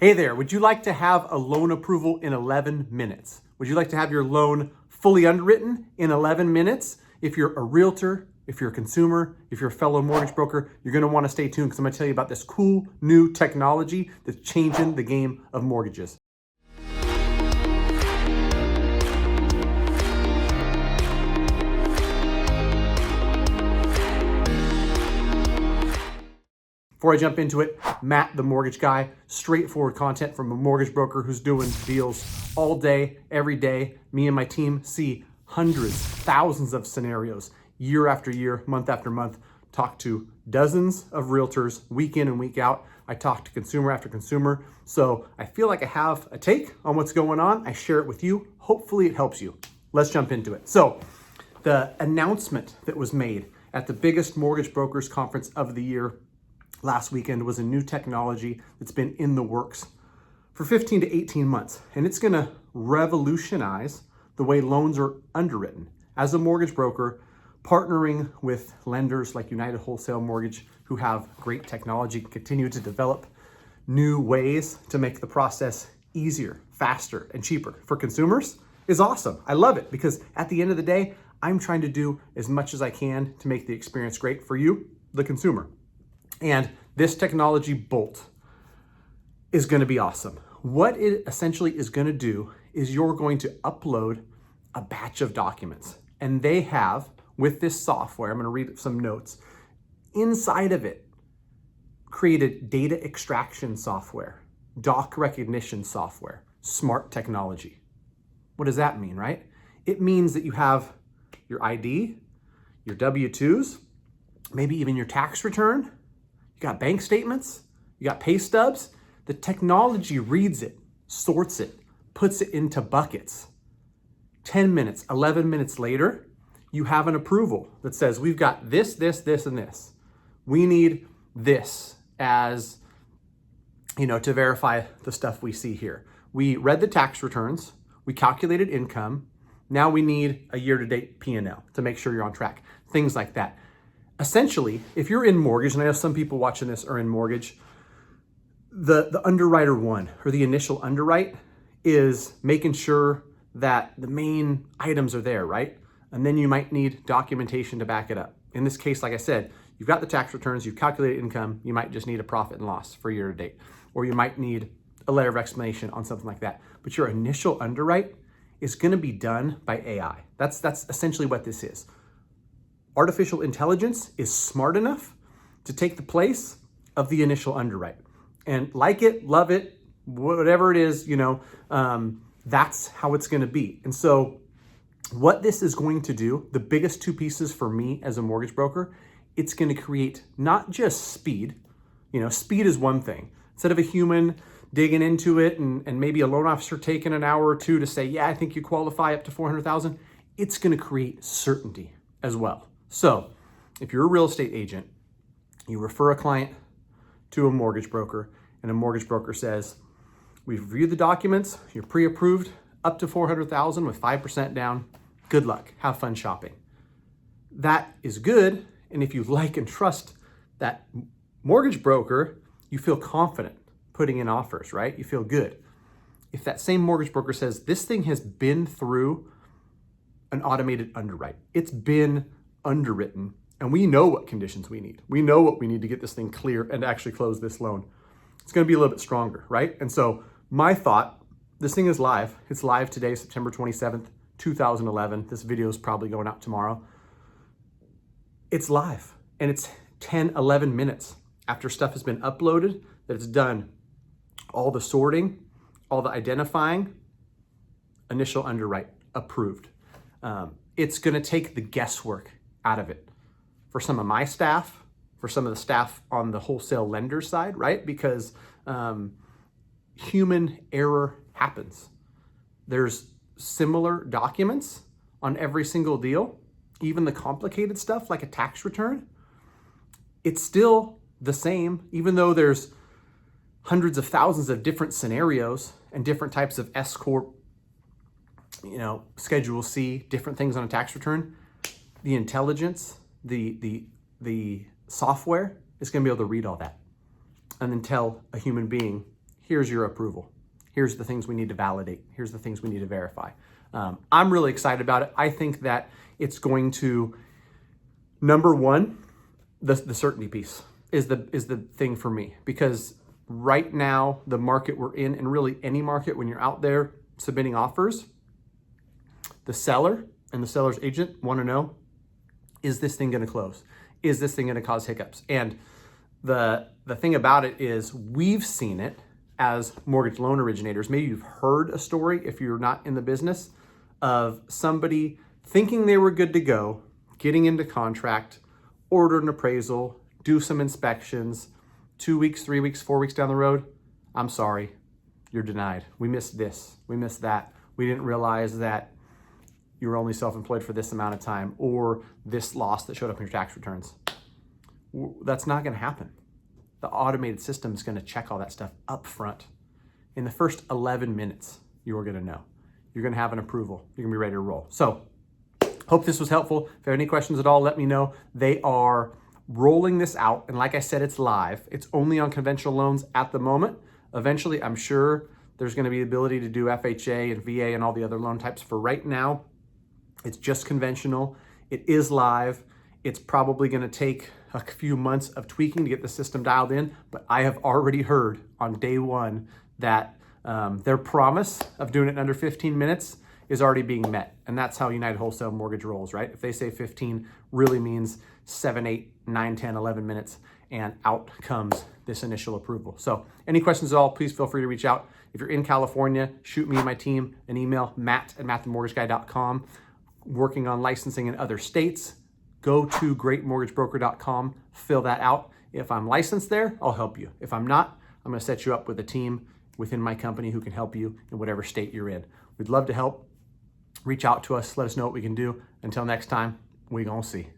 Hey there, would you like to have a loan approval in 11 minutes? Would you like to have your loan fully underwritten in 11 minutes? If you're a realtor, if you're a consumer, if you're a fellow mortgage broker, you're gonna wanna stay tuned because I'm gonna tell you about this cool new technology that's changing the game of mortgages. Before I jump into it, Matt, the mortgage guy, straightforward content from a mortgage broker who's doing deals all day, every day. Me and my team see hundreds, thousands of scenarios year after year, month after month, talk to dozens of realtors week in and week out. I talk to consumer after consumer. So I feel like I have a take on what's going on. I share it with you. Hopefully it helps you. Let's jump into it. So the announcement that was made at the biggest mortgage brokers conference of the year last weekend was a new technology that's been in the works for 15 to 18 months. And it's gonna revolutionize the way loans are underwritten. As a mortgage broker, partnering with lenders like United Wholesale Mortgage, who have great technology, continue to develop new ways to make the process easier, faster, and cheaper for consumers is awesome. I love it because at the end of the day, I'm trying to do as much as I can to make the experience great for you, the consumer. And this technology bolt is going to be awesome. What it essentially is going to do is you're going to upload a batch of documents. And they have, with this software, I'm going to read some notes, inside of it, created data extraction software, doc recognition software, smart technology. What does that mean, right? It means that you have your ID, your W-2s, maybe even your tax return. You got bank statements, you got pay stubs. The technology reads it, sorts it, puts it into buckets. 10 minutes, 11 minutes later, you have an approval that says, we've got this, this, this, and this. We need this as, to verify the stuff we see here. We read the tax returns, we calculated income. Now we need a year-to-date P&L to make sure you're on track. Things like that. Essentially, if you're in mortgage, and I know some people watching this are in mortgage, the underwriter one or the initial underwrite is making sure that the main items are there, right? And then you might need documentation to back it up. In this case, like I said, you've got the tax returns, you've calculated income, you might just need a profit and loss for year to date, or you might need a letter of explanation on something like that. But your initial underwrite is gonna be done by AI. That's essentially what this is. Artificial intelligence is smart enough to take the place of the initial underwrite. And like it, love it, whatever it is, that's how it's gonna be. And so what this is going to do, the biggest two pieces for me as a mortgage broker, it's gonna create not just speed. Speed is one thing. Instead of a human digging into it and maybe a loan officer taking an hour or two to say, yeah, I think you qualify up to 400,000, it's gonna create certainty as well. So if you're a real estate agent, you refer a client to a mortgage broker and a mortgage broker says, we've reviewed the documents, you're pre-approved up to 400,000 with 5% down. Good luck, have fun shopping. That is good. And if you like and trust that mortgage broker, you feel confident putting in offers, right? You feel good. If that same mortgage broker says, this thing has been through an automated underwrite, it's been underwritten, and we know what conditions we need. We know what we need to get this thing clear and actually close this loan. It's gonna be a little bit stronger, right? And so my thought, this thing is live. It's live today, September 27th, 2011. This video is probably going out tomorrow. It's live, and it's 10, 11 minutes after stuff has been uploaded that it's done all the sorting, all the identifying, initial underwrite, approved. It's gonna take the guesswork out of it for some of my staff, for some of the staff on the wholesale lender side, right? Because human error happens. There's similar documents on every single deal, even the complicated stuff like a tax return. It's still the same, even though there's hundreds of thousands of different scenarios and different types of S Corp, Schedule C, different things on a tax return. The intelligence, the software is going to be able to read all that and then tell a human being, here's your approval. Here's the things we need to validate. Here's the things we need to verify. I'm really excited about it. I think that it's going to, number one, the certainty piece is the thing for me, because right now, the market we're in, and really any market when you're out there submitting offers, the seller and the seller's agent want to know, is this thing going to close? Is this thing going to cause hiccups? And the thing about it is, we've seen it as mortgage loan originators. Maybe you've heard a story, if you're not in the business, of somebody thinking they were good to go, getting into contract, order an appraisal, do some inspections, 2 weeks, 3 weeks, 4 weeks down the road, I'm sorry, you're denied. We missed this, we missed that. We didn't realize that you were only self-employed for this amount of time, or this loss that showed up in your tax returns. That's not gonna happen. The automated system is gonna check all that stuff up front. In the first 11 minutes, you're gonna know. You're gonna have an approval. You're gonna be ready to roll. So, hope this was helpful. If you have any questions at all, let me know. They are rolling this out, and like I said, it's live. It's only on conventional loans at the moment. Eventually, I'm sure there's gonna be the ability to do FHA and VA and all the other loan types. For right now, it's just conventional. It is live. It's probably gonna take a few months of tweaking to get the system dialed in, but I have already heard on day one that their promise of doing it in under 15 minutes is already being met. And that's how United Wholesale Mortgage rolls, right? If they say 15, really means 7, 8, 9, 10, 11 minutes, and out comes this initial approval. So any questions at all, please feel free to reach out. If you're in California, shoot me and my team an email, matt@mattthemortgageguy.com. Working on licensing in other states, go to greatmortgagebroker.com, fill that out. If I'm licensed there, I'll help you. If I'm not, I'm gonna set you up with a team within my company who can help you in whatever state you're in. We'd love to help. Reach out to us, let us know what we can do. Until next time, we gonna see.